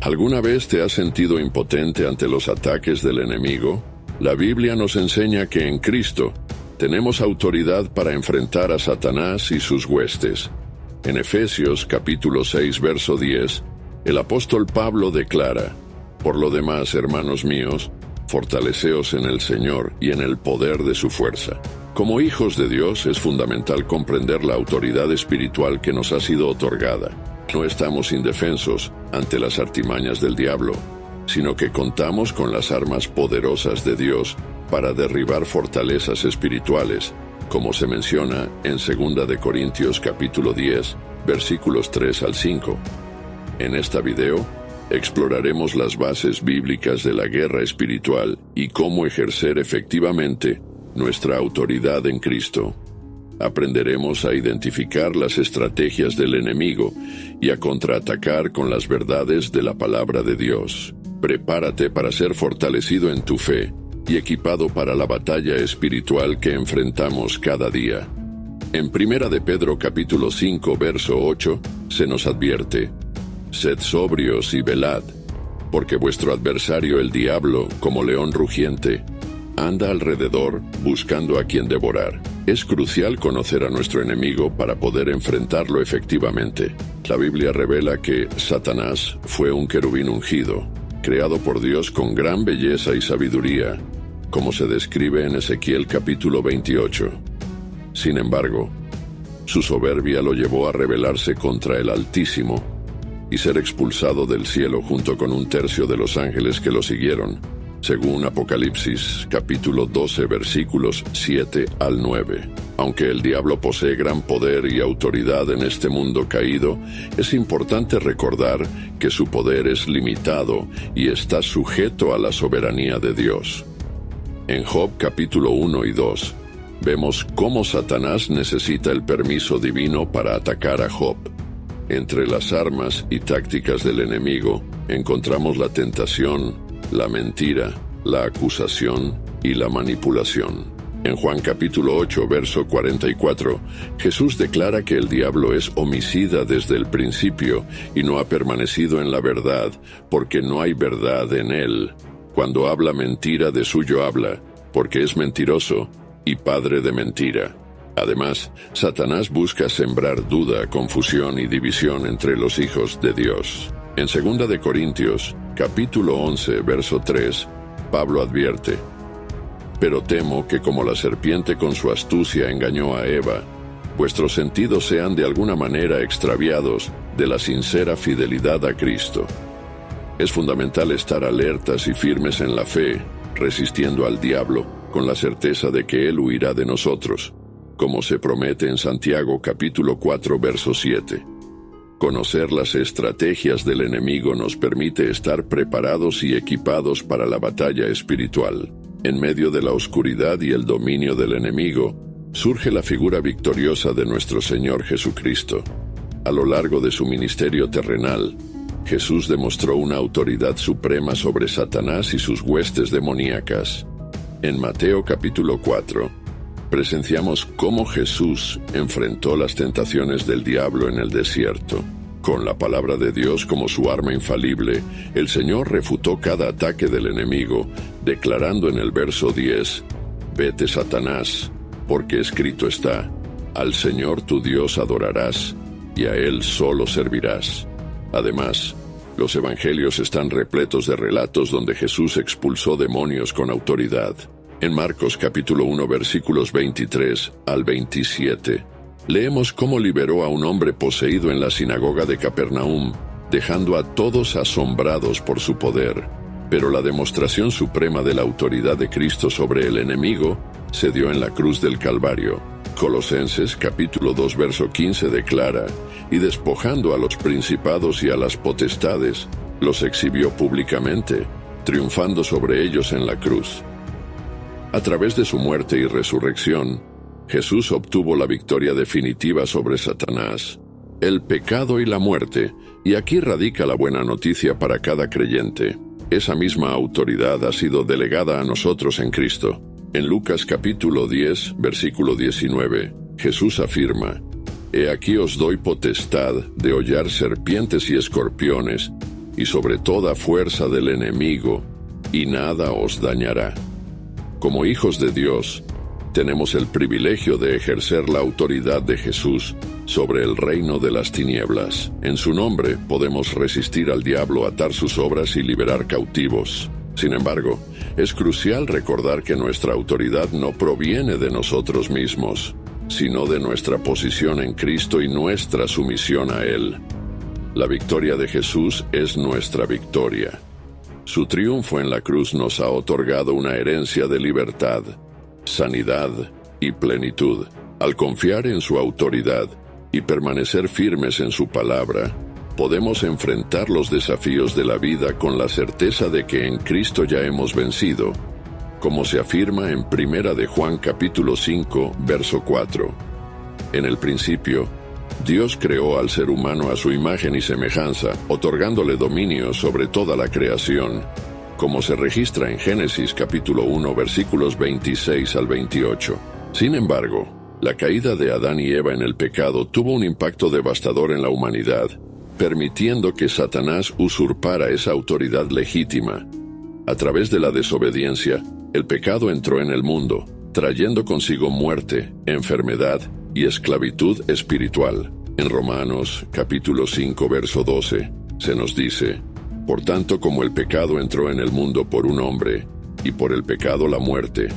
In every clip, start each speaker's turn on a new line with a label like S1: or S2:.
S1: ¿Alguna vez te has sentido impotente ante los ataques del enemigo? La Biblia nos enseña que en Cristo tenemos autoridad para enfrentar a Satanás y sus huestes. En Efesios capítulo 6, verso 10, el apóstol Pablo declara: «Por lo demás, hermanos míos, fortaleceos en el Señor y en el poder de su fuerza». Como hijos de Dios es fundamental comprender la autoridad espiritual que nos ha sido otorgada. No estamos indefensos ante las artimañas del diablo, sino que contamos con las armas poderosas de Dios para derribar fortalezas espirituales, como se menciona en 2 de Corintios capítulo 10, versículos 3 al 5. En esta video, exploraremos las bases bíblicas de la guerra espiritual y cómo ejercer efectivamente nuestra autoridad en Cristo. Aprenderemos a identificar las estrategias del enemigo y a contraatacar con las verdades de la palabra de Dios. Prepárate para ser fortalecido en tu fe y equipado para la batalla espiritual que enfrentamos cada día. En 1 de Pedro capítulo 5, verso 8, se nos advierte: «Sed sobrios y velad, porque vuestro adversario el diablo, como león rugiente, anda alrededor buscando a quien devorar». Es crucial conocer a nuestro enemigo para poder enfrentarlo efectivamente. La Biblia revela que Satanás fue un querubín ungido, creado por Dios con gran belleza y sabiduría, como se describe en Ezequiel capítulo 28. Sin embargo, su soberbia lo llevó a rebelarse contra el Altísimo y ser expulsado del cielo junto con un tercio de los ángeles que lo siguieron, según Apocalipsis capítulo 12 versículos 7 al 9. Aunque el diablo posee gran poder y autoridad en este mundo caído, es importante recordar que su poder es limitado y está sujeto a la soberanía de Dios. En Job capítulo 1 y 2, vemos cómo Satanás necesita el permiso divino para atacar a Job. Entre las armas y tácticas del enemigo encontramos la tentación, la mentira, la acusación y la manipulación. En Juan capítulo 8, verso 44, Jesús declara que el diablo es homicida desde el principio y no ha permanecido en la verdad, porque no hay verdad en él. Cuando habla mentira, de suyo habla, porque es mentiroso y padre de mentira. Además, Satanás busca sembrar duda, confusión y división entre los hijos de Dios. En 2 de Corintios, capítulo 11, verso 3, Pablo advierte: «Pero temo que como la serpiente con su astucia engañó a Eva, vuestros sentidos sean de alguna manera extraviados de la sincera fidelidad a Cristo». Es fundamental estar alertas y firmes en la fe, resistiendo al diablo, con la certeza de que él huirá de nosotros, como se promete en Santiago capítulo 4, verso 7. Conocer las estrategias del enemigo nos permite estar preparados y equipados para la batalla espiritual. En medio de la oscuridad y el dominio del enemigo, surge la figura victoriosa de nuestro Señor Jesucristo. A lo largo de su ministerio terrenal, Jesús demostró una autoridad suprema sobre Satanás y sus huestes demoníacas. En Mateo capítulo 4, presenciamos cómo Jesús enfrentó las tentaciones del diablo en el desierto. Con la palabra de Dios como su arma infalible, el Señor refutó cada ataque del enemigo, declarando en el verso 10: «Vete, Satanás, porque escrito está: al Señor tu Dios adorarás, y a Él solo servirás». Además, los evangelios están repletos de relatos donde Jesús expulsó demonios con autoridad. En Marcos capítulo 1 versículos 23 al 27, leemos cómo liberó a un hombre poseído en la sinagoga de Capernaum, dejando a todos asombrados por su poder. Pero la demostración suprema de la autoridad de Cristo sobre el enemigo se dio en la cruz del Calvario. Colosenses capítulo 2 verso 15 declara: «Y despojando a los principados y a las potestades, los exhibió públicamente, triunfando sobre ellos en la cruz». A través de su muerte y resurrección, Jesús obtuvo la victoria definitiva sobre Satanás, el pecado y la muerte, y aquí radica la buena noticia para cada creyente. Esa misma autoridad ha sido delegada a nosotros en Cristo. En Lucas capítulo 10, versículo 19, Jesús afirma: «He aquí os doy potestad de hollar serpientes y escorpiones, y sobre toda fuerza del enemigo, y nada os dañará. Como hijos de Dios, tenemos el privilegio de ejercer la autoridad de Jesús sobre el reino de las tinieblas. En su nombre podemos resistir al diablo, atar sus obras y liberar cautivos. Sin embargo, es crucial recordar que nuestra autoridad no proviene de nosotros mismos, sino de nuestra posición en Cristo y nuestra sumisión a Él. La victoria de Jesús es nuestra victoria. Su triunfo en la cruz nos ha otorgado una herencia de libertad, sanidad y plenitud. Al confiar en su autoridad y permanecer firmes en su palabra, podemos enfrentar los desafíos de la vida con la certeza de que en Cristo ya hemos vencido, como se afirma en 1 de Juan capítulo 5, verso 4. En el principio, Dios creó al ser humano a su imagen y semejanza, otorgándole dominio sobre toda la creación, como se registra en Génesis capítulo 1, versículos 26 al 28. Sin embargo, la caída de Adán y Eva en el pecado tuvo un impacto devastador en la humanidad, permitiendo que Satanás usurpara esa autoridad legítima. A través de la desobediencia, el pecado entró en el mundo, trayendo consigo muerte, enfermedad y esclavitud espiritual. En Romanos capítulo 5, verso 12, se nos dice: Por tanto, como el pecado entró en el mundo por un hombre, y por el pecado la muerte,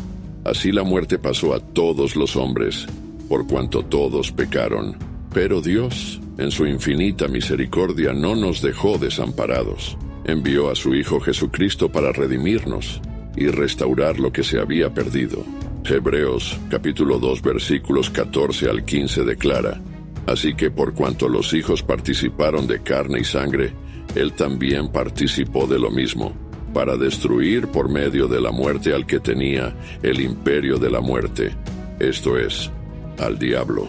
S1: así la muerte pasó a todos los hombres, por cuanto todos pecaron. Pero Dios, en su infinita misericordia, no nos dejó desamparados. Envió a su Hijo Jesucristo para redimirnos y restaurar lo que se había perdido. Hebreos capítulo 2, versículos 14 al 15 declara: Así que por cuanto los hijos participaron de carne y sangre, Él también participó de lo mismo, para destruir por medio de la muerte al que tenía el imperio de la muerte, esto es, al diablo,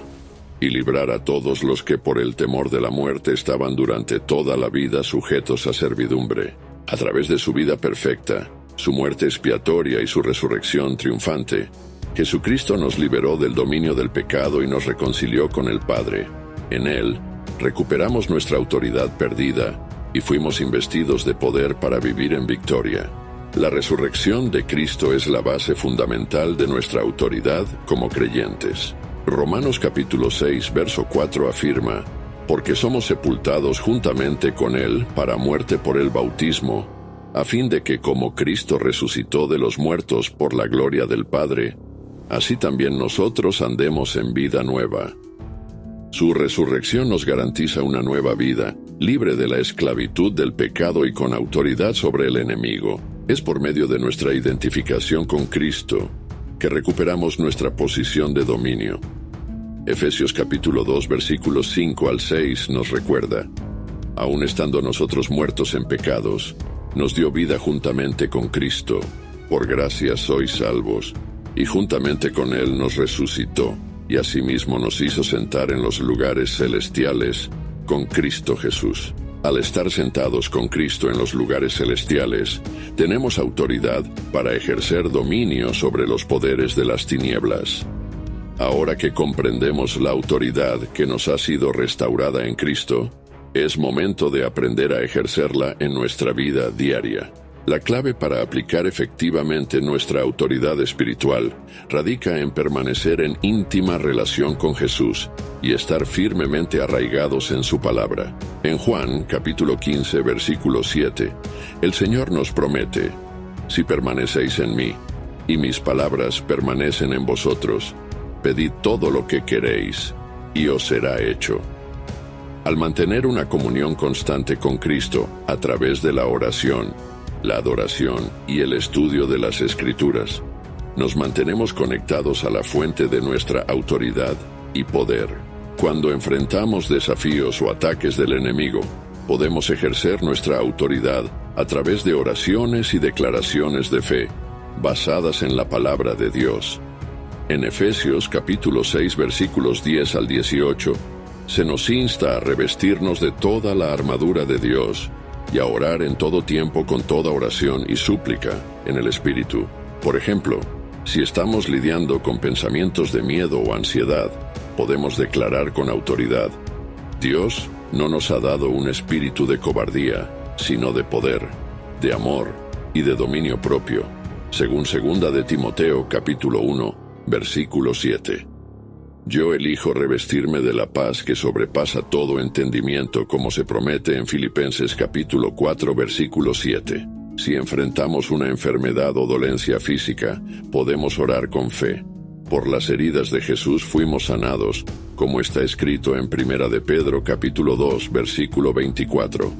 S1: y librar a todos los que por el temor de la muerte estaban durante toda la vida sujetos a servidumbre. A través de su vida perfecta, su muerte expiatoria y su resurrección triunfante, Jesucristo nos liberó del dominio del pecado y nos reconcilió con el Padre. En Él, recuperamos nuestra autoridad perdida y fuimos investidos de poder para vivir en victoria. La resurrección de Cristo es la base fundamental de nuestra autoridad como creyentes. Romanos capítulo 6, verso 4 afirma: Porque somos sepultados juntamente con Él para muerte por el bautismo, a fin de que como Cristo resucitó de los muertos por la gloria del Padre, así también nosotros andemos en vida nueva. Su resurrección nos garantiza una nueva vida, libre de la esclavitud del pecado y con autoridad sobre el enemigo. Es por medio de nuestra identificación con Cristo que recuperamos nuestra posición de dominio. Efesios capítulo 2, versículos 5 al 6 nos recuerda: Aun estando nosotros muertos en pecados, nos dio vida juntamente con Cristo. Por gracia sois salvos, y juntamente con Él nos resucitó, y asimismo nos hizo sentar en los lugares celestiales con Cristo Jesús. Al estar sentados con Cristo en los lugares celestiales, tenemos autoridad para ejercer dominio sobre los poderes de las tinieblas. Ahora que comprendemos la autoridad que nos ha sido restaurada en Cristo, es momento de aprender a ejercerla en nuestra vida diaria. La clave para aplicar efectivamente nuestra autoridad espiritual radica en permanecer en íntima relación con Jesús y estar firmemente arraigados en su palabra. En Juan capítulo 15, versículo 7, el Señor nos promete: Si permanecéis en mí, y mis palabras permanecen en vosotros, pedid todo lo que queréis, y os será hecho. Al mantener una comunión constante con Cristo a través de la oración, la adoración y el estudio de las Escrituras, nos mantenemos conectados a la fuente de nuestra autoridad y poder. Cuando enfrentamos desafíos o ataques del enemigo, podemos ejercer nuestra autoridad a través de oraciones y declaraciones de fe, basadas en la palabra de Dios. En Efesios capítulo 6, versículos 10 al 18, se nos insta a revestirnos de toda la armadura de Dios y a orar en todo tiempo con toda oración y súplica en el Espíritu. Por ejemplo, si estamos lidiando con pensamientos de miedo o ansiedad, podemos declarar con autoridad: Dios no nos ha dado un espíritu de cobardía, sino de poder, de amor y de dominio propio, según 2 de Timoteo capítulo 1, versículo 7. Yo elijo revestirme de la paz que sobrepasa todo entendimiento, como se promete en Filipenses capítulo 4, versículo 7. Si enfrentamos una enfermedad o dolencia física, podemos orar con fe. Por las heridas de Jesús fuimos sanados, como está escrito en 1 de Pedro capítulo 2, versículo 24.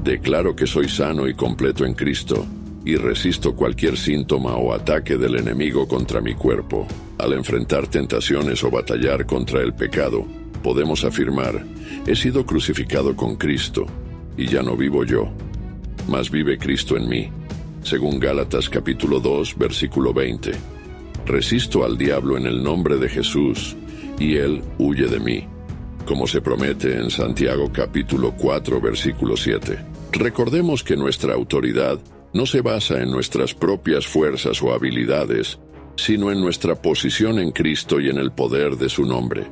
S1: Declaro que soy sano y completo en Cristo, y resisto cualquier síntoma o ataque del enemigo contra mi cuerpo. Al enfrentar tentaciones o batallar contra el pecado, podemos afirmar: he sido crucificado con Cristo, y ya no vivo yo, mas vive Cristo en mí, según Gálatas capítulo 2, versículo 20. Resisto al diablo en el nombre de Jesús, y él huye de mí, como se promete en Santiago capítulo 4, versículo 7. Recordemos que nuestra autoridad no se basa en nuestras propias fuerzas o habilidades, sino en nuestra posición en Cristo y en el poder de su nombre.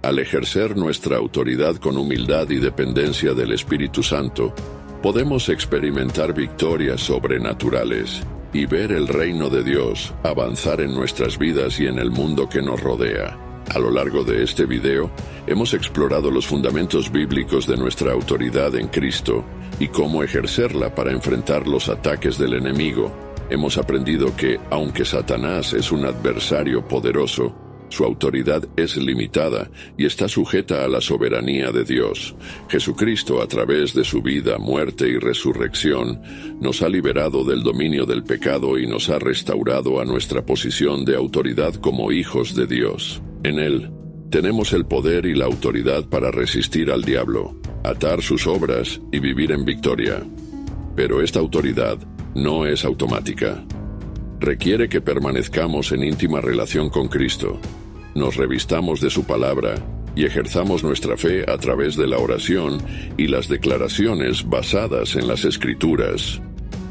S1: Al ejercer nuestra autoridad con humildad y dependencia del Espíritu Santo, podemos experimentar victorias sobrenaturales y ver el reino de Dios avanzar en nuestras vidas y en el mundo que nos rodea. A lo largo de este video, hemos explorado los fundamentos bíblicos de nuestra autoridad en Cristo y cómo ejercerla para enfrentar los ataques del enemigo. Hemos aprendido que, aunque Satanás es un adversario poderoso, su autoridad es limitada y está sujeta a la soberanía de Dios. Jesucristo, a través de su vida, muerte y resurrección, nos ha liberado del dominio del pecado y nos ha restaurado a nuestra posición de autoridad como hijos de Dios. En Él, tenemos el poder y la autoridad para resistir al diablo, atar sus obras y vivir en victoria. Pero esta autoridad no es automática. Requiere que permanezcamos en íntima relación con Cristo, nos revistamos de su palabra y ejerzamos nuestra fe a través de la oración y las declaraciones basadas en las Escrituras.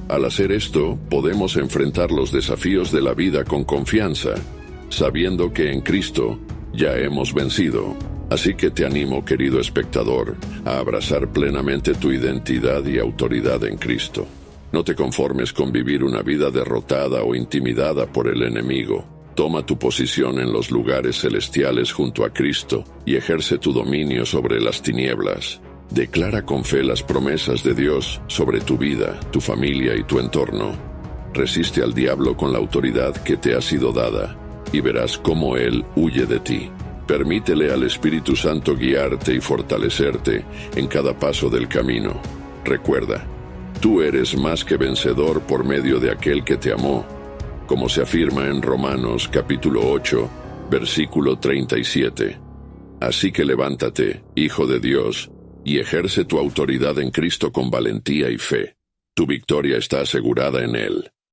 S1: Al hacer esto, podemos enfrentar los desafíos de la vida con confianza, sabiendo que en Cristo ya hemos vencido. Así que te animo, querido espectador, a abrazar plenamente tu identidad y autoridad en Cristo. No te conformes con vivir una vida derrotada o intimidada por el enemigo. Toma tu posición en los lugares celestiales junto a Cristo y ejerce tu dominio sobre las tinieblas. Declara con fe las promesas de Dios sobre tu vida, tu familia y tu entorno. Resiste al diablo con la autoridad que te ha sido dada y verás cómo él huye de ti. Permítele al Espíritu Santo guiarte y fortalecerte en cada paso del camino. Recuerda, tú eres más que vencedor por medio de aquel que te amó, como se afirma en Romanos capítulo 8, versículo 37. Así que levántate, hijo de Dios, y ejerce tu autoridad en Cristo con valentía y fe. Tu victoria está asegurada en Él.